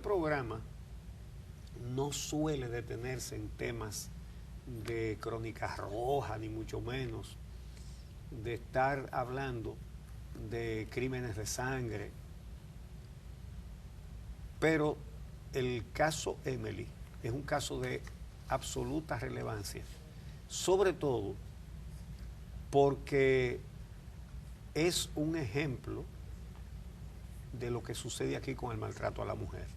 programa no suele detenerse en temas de crónica roja, ni mucho menos, de estar hablando de crímenes de sangre. Pero el caso Emily es un caso de absoluta relevancia, sobre todo porque es un ejemplo de lo que sucede aquí con el maltrato a la mujer.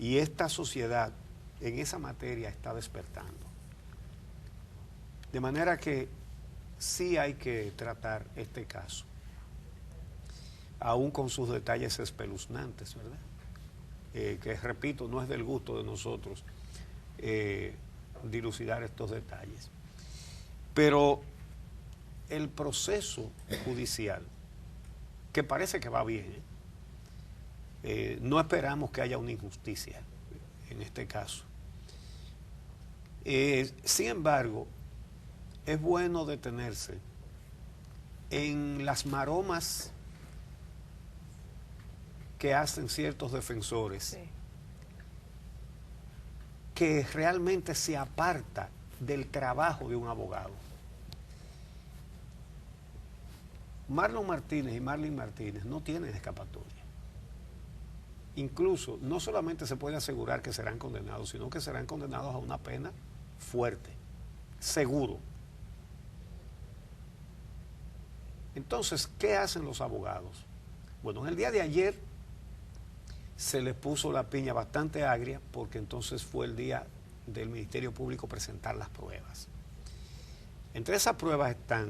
Y esta sociedad en esa materia está despertando. De manera que sí hay que tratar este caso, aún con sus detalles espeluznantes, ¿verdad? Que repito, no es del gusto de nosotros dilucidar estos detalles. Pero el proceso judicial, que parece que va bien, no esperamos que haya una injusticia en este caso. Sin embargo, es bueno detenerse en las maromas que hacen ciertos defensores, sí, que realmente se aparta del trabajo de un abogado. Marlon Martínez y Marlene Martínez no tienen escapatoria. Incluso, no solamente se puede asegurar que serán condenados, sino que serán condenados a una pena fuerte, seguro. Entonces, ¿qué hacen los abogados? Bueno, en el día de ayer se les puso la piña bastante agria, porque entonces fue el día del Ministerio Público presentar las pruebas. Entre esas pruebas está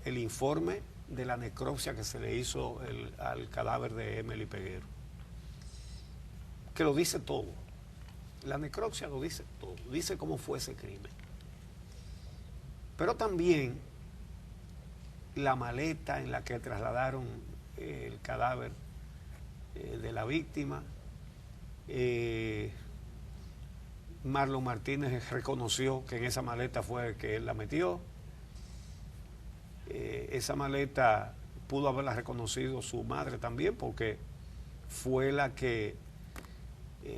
el informe de la necropsia que se le hizo al cadáver de Emily Peguero, que lo dice todo. La necropsia lo dice todo, dice cómo fue ese crimen. Pero también la maleta en la que trasladaron el cadáver de la víctima. Marlon Martínez reconoció que en esa maleta fue que él la metió. Esa maleta pudo haberla reconocido su madre también, porque fue la que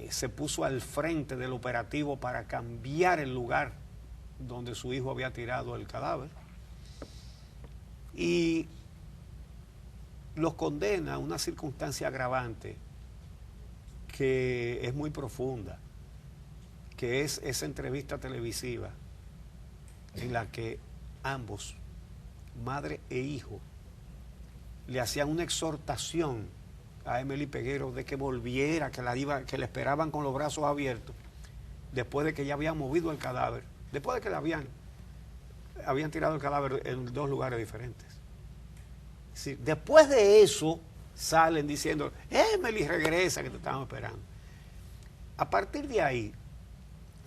se puso al frente del operativo para cambiar el lugar donde su hijo había tirado el cadáver. Y los condena a una circunstancia agravante que es muy profunda, que es esa entrevista televisiva en la que ambos, madre e hijo, le hacían una exhortación a Emily Peguero de que volviera, que la esperaban con los brazos abiertos, después de que ya habían movido el cadáver, después de que habían tirado el cadáver en dos lugares diferentes. Sí, después de eso salen diciendo, Emily, regresa, que te estaban esperando. A partir de ahí,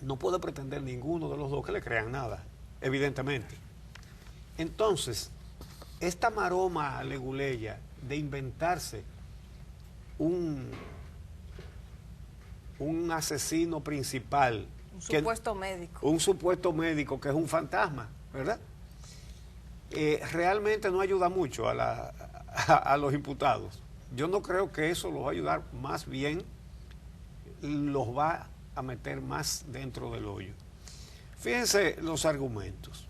no puede pretender ninguno de los dos que le crean nada, evidentemente. Entonces, esta maroma leguleya de inventarse un asesino principal, un supuesto médico. Un supuesto médico que es un fantasma, ¿verdad? Realmente no ayuda mucho a los imputados. Yo no creo que eso los va a ayudar, más bien los va a meter más dentro del hoyo. Fíjense los argumentos.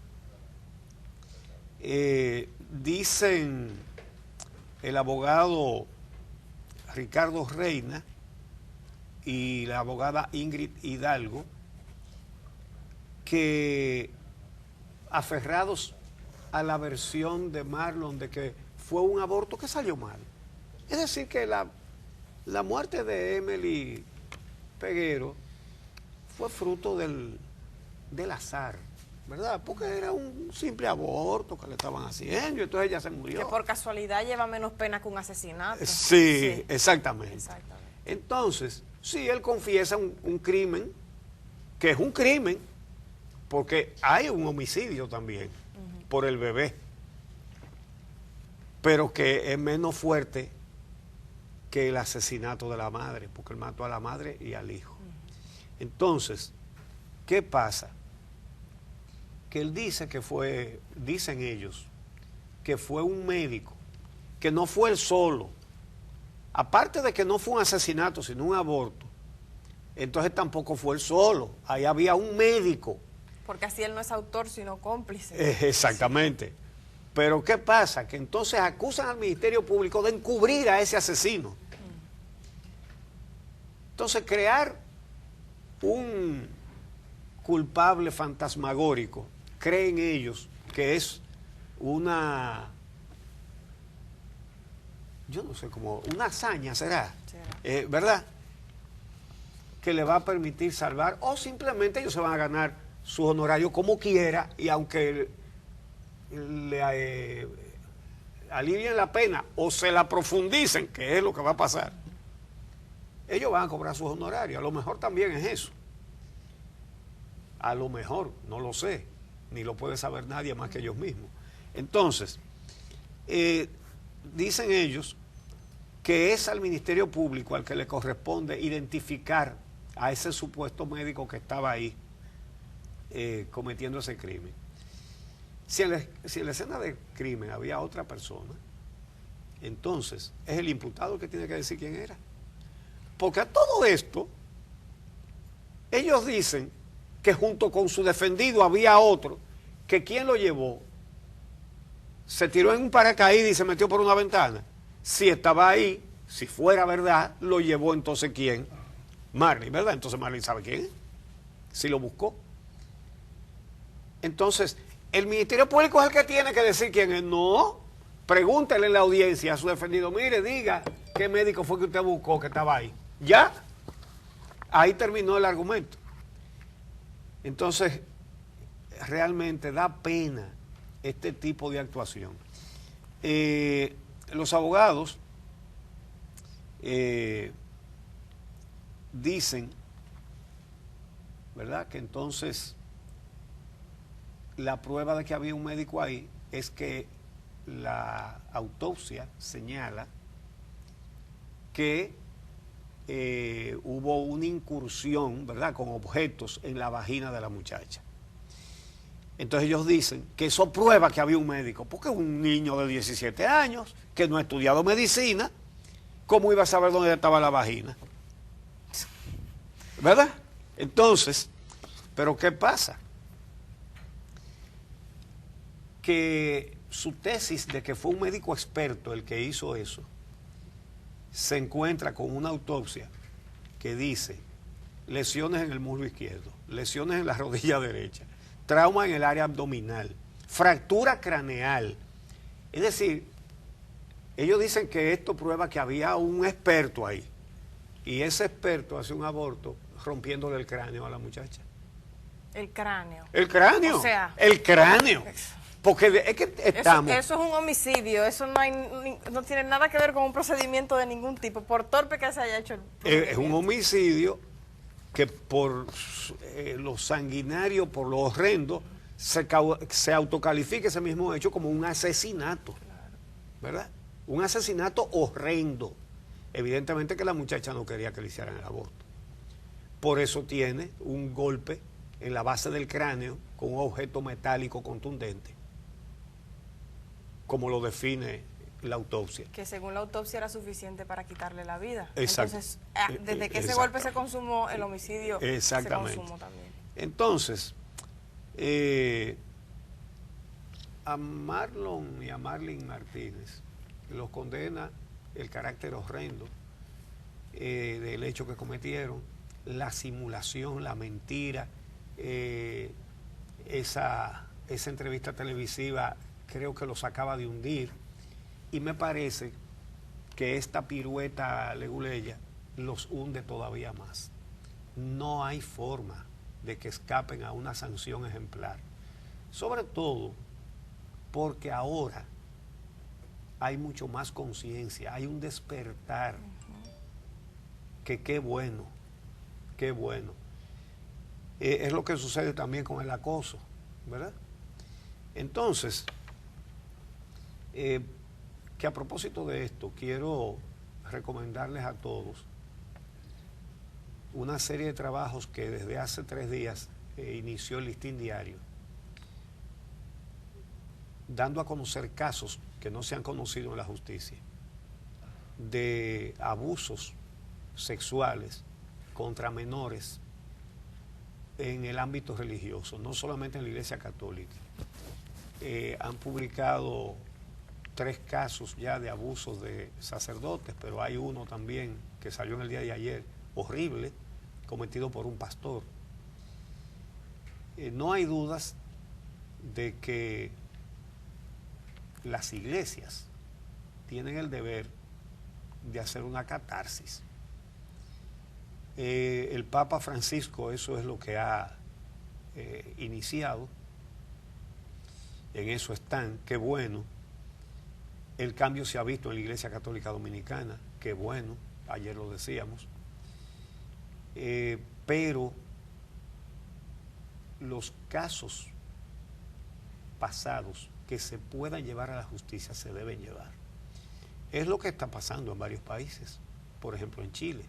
Dicen el abogado Ricardo Reina y la abogada Ingrid Hidalgo que, aferrados a la versión de Marlon de que fue un aborto que salió mal, es decir, que la muerte de Emily Peguero fue fruto del azar, ¿verdad? Porque era un simple aborto que le estaban haciendo y entonces ella se murió. Que por casualidad lleva menos pena que un asesinato. Sí, exactamente. Entonces, sí, él confiesa un crimen, que es un crimen, porque hay un homicidio también por el bebé, pero que es menos fuerte que el asesinato de la madre, porque él mató a la madre y al hijo. Entonces, ¿qué pasa? Que él dice que fue, dicen ellos, que fue un médico, que no fue él solo, aparte de que no fue un asesinato, sino un aborto, entonces tampoco fue él solo. Ahí había un médico. Porque así él no es autor, sino cómplice. Exactamente. Pero ¿qué pasa? Que entonces acusan al Ministerio Público de encubrir a ese asesino. Entonces crear un culpable fantasmagórico, creen ellos que es una, yo no sé, como una hazaña será, ¿verdad? Que le va a permitir salvar, o simplemente ellos se van a ganar su honorario como quiera, y aunque le alivien la pena o se la profundicen, que es lo que va a pasar, ellos van a cobrar sus honorarios. A lo mejor también es eso. A lo mejor, no lo sé, ni lo puede saber nadie más que ellos mismos. Entonces, dicen ellos que es al Ministerio Público al que le corresponde identificar a ese supuesto médico que estaba ahí cometiendo ese crimen. Si en la escena de crimen había otra persona, entonces es el imputado el que tiene que decir quién era. Porque a todo esto, ellos dicen que junto con su defendido había otro, que quien lo llevó se tiró en un paracaídas y se metió por una ventana. Si estaba ahí, si fuera verdad, lo llevó entonces ¿quién? Marlin, ¿verdad? Entonces Marlin sabe quién es, si lo buscó. Entonces, el Ministerio Público es el que tiene que decir quién es. No, pregúntele en la audiencia a su defendido, mire, diga qué médico fue que usted buscó que estaba ahí. Ya, ahí terminó el argumento. Entonces, realmente da pena este tipo de actuación. Los abogados dicen, ¿verdad?, que entonces la prueba de que había un médico ahí es que la autopsia señala que hubo una incursión, ¿verdad?, con objetos en la vagina de la muchacha. Entonces ellos dicen que eso prueba que había un médico, porque un niño de 17 años que no ha estudiado medicina, ¿cómo iba a saber dónde estaba la vagina? ¿Verdad? Entonces, ¿pero qué pasa? Que su tesis de que fue un médico experto el que hizo eso, se encuentra con una autopsia que dice lesiones en el muslo izquierdo, lesiones en la rodilla derecha, trauma en el área abdominal, fractura craneal. Es decir, ellos dicen que esto prueba que había un experto ahí, y ese experto hace un aborto rompiéndole el cráneo a la muchacha. El cráneo. El cráneo. O sea, el cráneo. Porque es que estamos... Eso es un homicidio, eso no tiene nada que ver con un procedimiento de ningún tipo, por torpe que se haya hecho el procedimiento. Es un homicidio que por lo sanguinario, por lo horrendo, se autocalifica ese mismo hecho como un asesinato, ¿verdad? Un asesinato horrendo. Evidentemente que la muchacha no quería que le hicieran el aborto. Por eso tiene un golpe en la base del cráneo con un objeto metálico contundente, como lo define la autopsia. Que según la autopsia era suficiente para quitarle la vida. Exacto. Entonces, desde que ese golpe se consumó, el homicidio se consumó también. Entonces, a Marlon y a Marlin Martínez los condena el carácter horrendo del hecho que cometieron, la simulación, la mentira, esa entrevista televisiva creo que los acaba de hundir, y me parece que esta pirueta leguleya los hunde todavía más. No hay forma de que escapen a una sanción ejemplar, sobre todo porque ahora hay mucho más conciencia, hay un despertar, que qué bueno, qué bueno. Es lo que sucede también con el acoso, ¿verdad? Entonces, que a propósito de esto, quiero recomendarles a todos una serie de trabajos que desde hace 3 días inició el Listín Diario, dando a conocer casos que no se han conocido en la justicia. de abusos sexuales contra menores en el ámbito religioso, no solamente en la Iglesia Católica. Han publicado 3 casos ya de abusos de sacerdotes, pero hay uno también que salió en el día de ayer, horrible, cometido por un pastor. No hay dudas de que las iglesias tienen el deber de hacer una catarsis. El Papa Francisco eso es lo que ha iniciado, en eso están, qué bueno. El cambio se ha visto en la Iglesia Católica Dominicana, qué bueno, ayer lo decíamos, pero los casos pasados que se puedan llevar a la justicia se deben llevar. Es lo que está pasando en varios países, por ejemplo en Chile.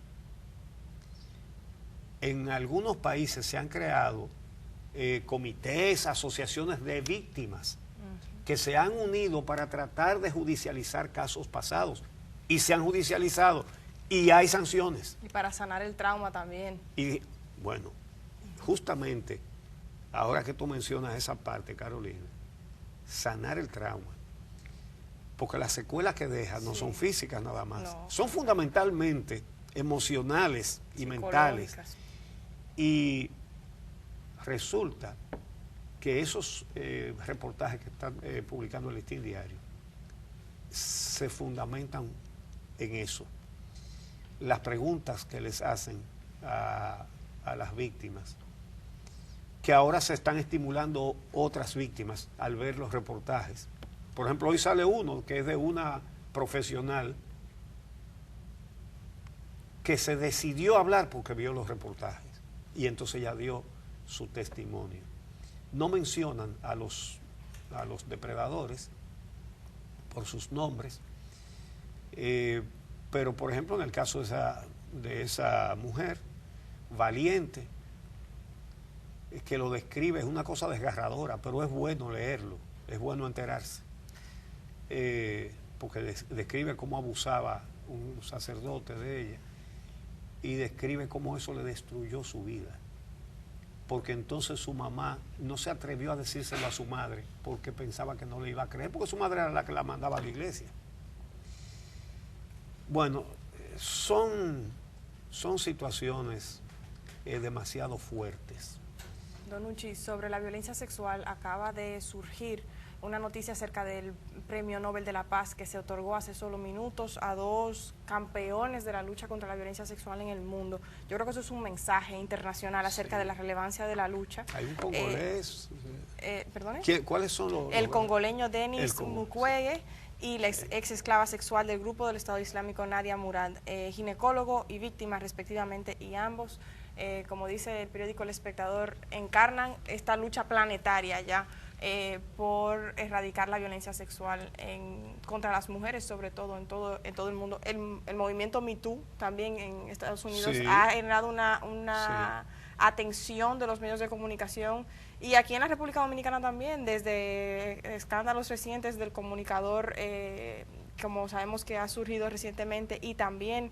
En algunos países se han creado comités, asociaciones de víctimas que se han unido para tratar de judicializar casos pasados y se han judicializado y hay sanciones. Y para sanar el trauma también. Y bueno, justamente, ahora que tú mencionas esa parte, Carolina, sanar el trauma, porque las secuelas que deja no son físicas nada más, son fundamentalmente emocionales y mentales. Y resulta que esos reportajes que están publicando el Listín Diario se fundamentan en eso. Las preguntas que les hacen a las víctimas, que ahora se están estimulando otras víctimas al ver los reportajes. Por ejemplo, hoy sale uno que es de una profesional que se decidió a hablar porque vio los reportajes y entonces ya dio su testimonio. No mencionan a los depredadores por sus nombres, pero por ejemplo en el caso de esa mujer valiente, que lo describe, es una cosa desgarradora, pero es bueno leerlo, es bueno enterarse, porque describe cómo abusaba un sacerdote de ella y describe cómo eso le destruyó su vida, porque entonces su mamá no se atrevió a decírselo a su madre porque pensaba que no le iba a creer, porque su madre era la que la mandaba a la iglesia. Bueno, son situaciones demasiado fuertes. Don Uchi, sobre la violencia sexual acaba de surgir una noticia acerca del Premio Nobel de la Paz que se otorgó hace solo minutos a 2 campeones de la lucha contra la violencia sexual en el mundo. Yo creo que eso es un mensaje internacional acerca de la relevancia de la lucha. Hay un congolés. ¿Perdone? ¿Cuáles son los? El congoleño Denis Mukwege y la ex esclava sexual del grupo del Estado Islámico Nadia Murad, ginecólogo y víctima respectivamente, y ambos, como dice el periódico El Espectador, encarnan esta lucha planetaria ya por erradicar la violencia sexual contra las mujeres, sobre todo en todo el mundo. El movimiento Me Too también en Estados Unidos ha generado una atención de los medios de comunicación, y aquí en la República Dominicana también, desde escándalos recientes del comunicador, como sabemos que ha surgido recientemente, y también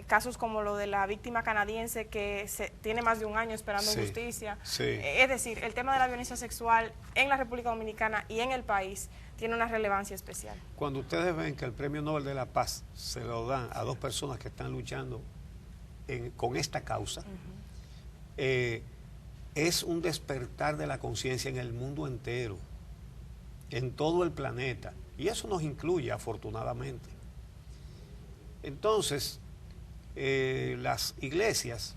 casos como lo de la víctima canadiense que tiene más de 1 año esperando justicia. Es decir, el tema de la violencia sexual en la República Dominicana y en el país tiene una relevancia especial. Cuando ustedes ven que el Premio Nobel de la Paz se lo dan a 2 personas que están luchando con esta causa, es un despertar de la conciencia en el mundo entero, en todo el planeta. Y eso nos incluye, afortunadamente. Entonces, las iglesias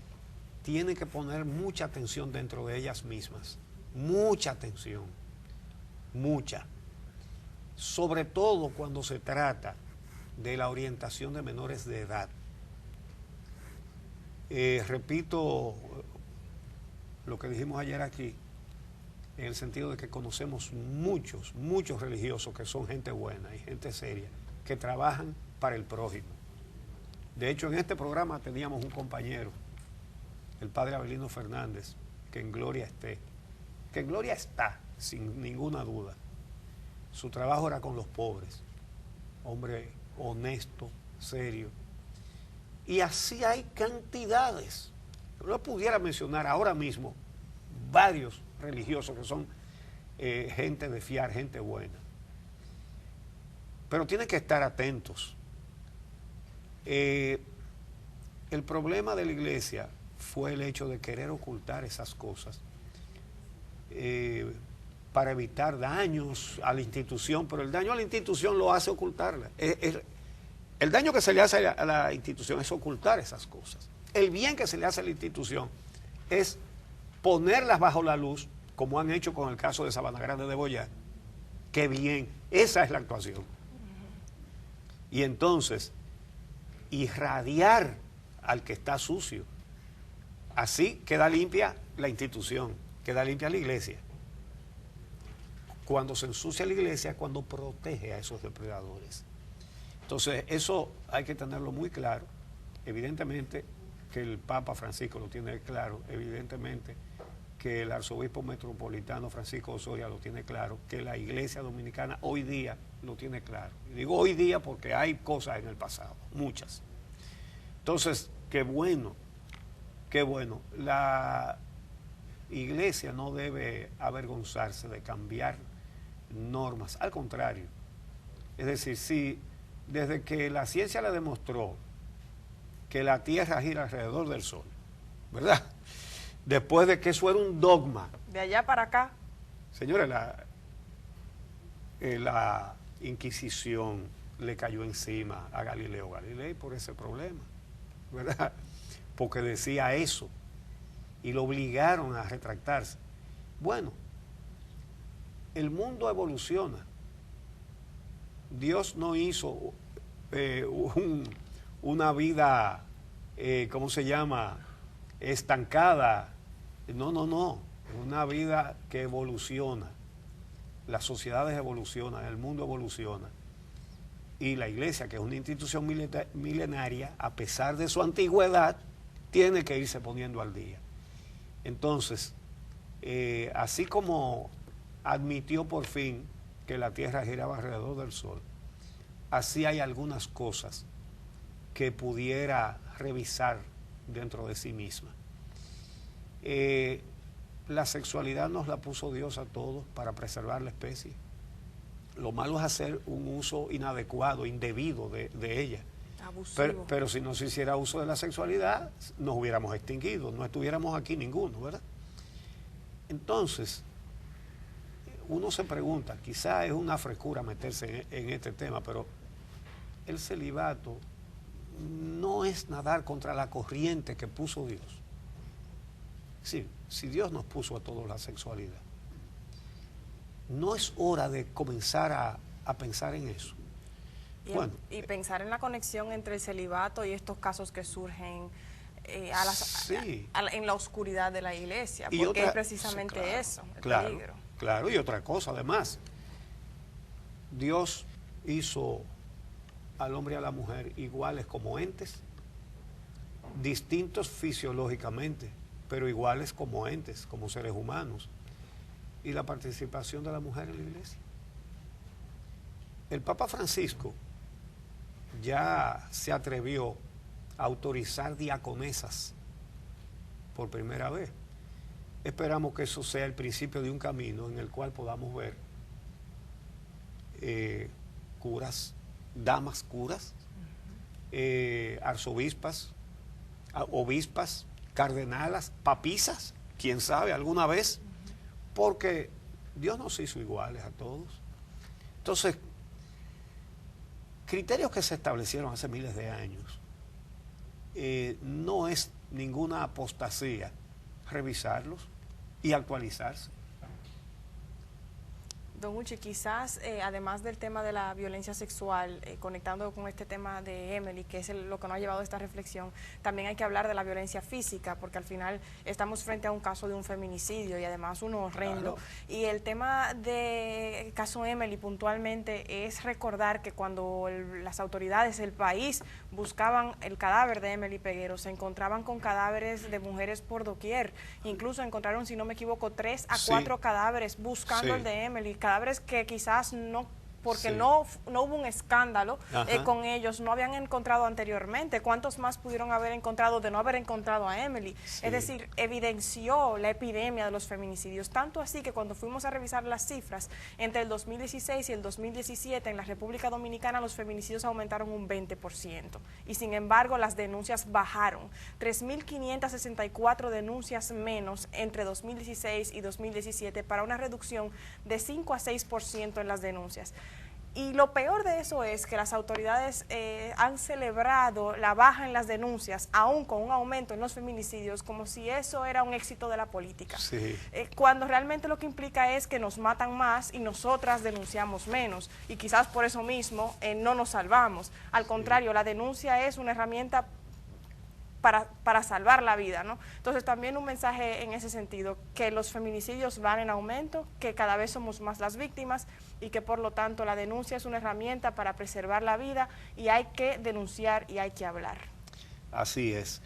tienen que poner mucha atención dentro de ellas mismas. Mucha atención. Mucha. Sobre todo cuando se trata de la orientación de menores de edad. Repito lo que dijimos ayer aquí, en el sentido de que conocemos muchos religiosos que son gente buena y gente seria, que trabajan para el prójimo. De hecho, en este programa teníamos un compañero, el padre Abelino Fernández, que en gloria esté, que en gloria está, sin ninguna duda. Su trabajo era con los pobres, hombre honesto, serio. Y así hay cantidades. Yo pudiera mencionar ahora mismo varios religiosos que son gente de fiar, gente buena. Pero tienen que estar atentos. El problema de la iglesia fue el hecho de querer ocultar esas cosas para evitar daños a la institución, pero el daño a la institución lo hace ocultarla. El daño que se le hace a la institución es ocultar esas cosas. El bien que se le hace a la institución es ponerlas bajo la luz, como han hecho con el caso de Sabana Grande de Boyar. Qué bien, esa es la actuación. Y entonces, irradiar al que está sucio. Así queda limpia la institución, queda limpia la iglesia. Cuando se ensucia la iglesia, cuando protege a esos depredadores. Entonces, eso hay que tenerlo muy claro. Evidentemente que el Papa Francisco lo tiene claro, evidentemente que el arzobispo metropolitano Francisco Osoria lo tiene claro, que la iglesia dominicana hoy día lo tiene claro. Y digo hoy día porque hay cosas en el pasado, muchas. Entonces, qué bueno. La iglesia no debe avergonzarse de cambiar normas, al contrario. Es decir, si desde que la ciencia le demostró que la Tierra gira alrededor del Sol, ¿verdad? Después de que eso era un dogma. De allá para acá. Señores, la Inquisición le cayó encima a Galileo Galilei por ese problema, ¿verdad? Porque decía eso y lo obligaron a retractarse. Bueno, el mundo evoluciona. Dios no hizo una vida, ¿cómo se llama?, estancada. No. Es una vida que evoluciona. Las sociedades evolucionan, el mundo evoluciona. Y la iglesia, que es una institución milenaria, a pesar de su antigüedad, tiene que irse poniendo al día. Entonces, así como admitió por fin que la Tierra giraba alrededor del Sol, así hay algunas cosas que pudiera revisar dentro de sí misma. La sexualidad nos la puso Dios a todos para preservar la especie. Lo malo es hacer un uso inadecuado, indebido de ella. Pero si no se hiciera uso de la sexualidad, nos hubiéramos extinguido, no estuviéramos aquí ninguno, ¿verdad? Entonces, uno se pregunta, quizá es una frescura meterse en este tema, pero el celibato no es nadar contra la corriente que puso Dios. Sí, si Dios nos puso a todos la sexualidad, no es hora de comenzar a pensar en eso. Y pensar en la conexión entre el celibato y estos casos que surgen en la oscuridad de la iglesia, porque es precisamente eso, el peligro. Claro, y otra cosa además, Dios hizo al hombre y a la mujer iguales como entes, distintos fisiológicamente, pero iguales como entes, como seres humanos. Y la participación de la mujer en la iglesia. El Papa Francisco ya se atrevió a autorizar diaconesas por primera vez. Esperamos que eso sea el principio de un camino en el cual podamos ver curas, damas curas, arzobispas, obispas, cardenalas, papisas, quién sabe, alguna vez, porque Dios nos hizo iguales a todos. Entonces, criterios que se establecieron hace miles de años, no es ninguna apostasía revisarlos y actualizarse. Don Uchi, quizás además del tema de la violencia sexual, conectando con este tema de Emily, que es lo que nos ha llevado a esta reflexión, también hay que hablar de la violencia física, porque al final estamos frente a un caso de un feminicidio y además uno horrendo. Claro. Y el tema del caso Emily puntualmente es recordar que cuando las autoridades del país buscaban el cadáver de Emily Peguero, se encontraban con cadáveres de mujeres por doquier. Incluso encontraron, si no me equivoco, 3 a 4 cadáveres buscando el de Emily, cadáveres que quizás no porque Sí. no hubo un escándalo con ellos, no habían encontrado anteriormente. ¿Cuántos más pudieron haber encontrado de no haber encontrado a Emily? Sí. Es decir, evidenció la epidemia de los feminicidios, tanto así que cuando fuimos a revisar las cifras, entre el 2016 y el 2017 en la República Dominicana los feminicidios aumentaron un 20%, y sin embargo las denuncias bajaron, 3.564 denuncias menos entre 2016 y 2017 para una reducción de 5 a 6% en las denuncias. Y lo peor de eso es que las autoridades han celebrado la baja en las denuncias, aún con un aumento en los feminicidios, como si eso era un éxito de la política. Sí. Cuando realmente lo que implica es que nos matan más y nosotras denunciamos menos. Y quizás por eso mismo no nos salvamos. Al contrario, la denuncia es una herramienta para salvar la vida, ¿no? Entonces también un mensaje en ese sentido, que los feminicidios van en aumento, que cada vez somos más las víctimas y que por lo tanto la denuncia es una herramienta para preservar la vida y hay que denunciar y hay que hablar. Así es.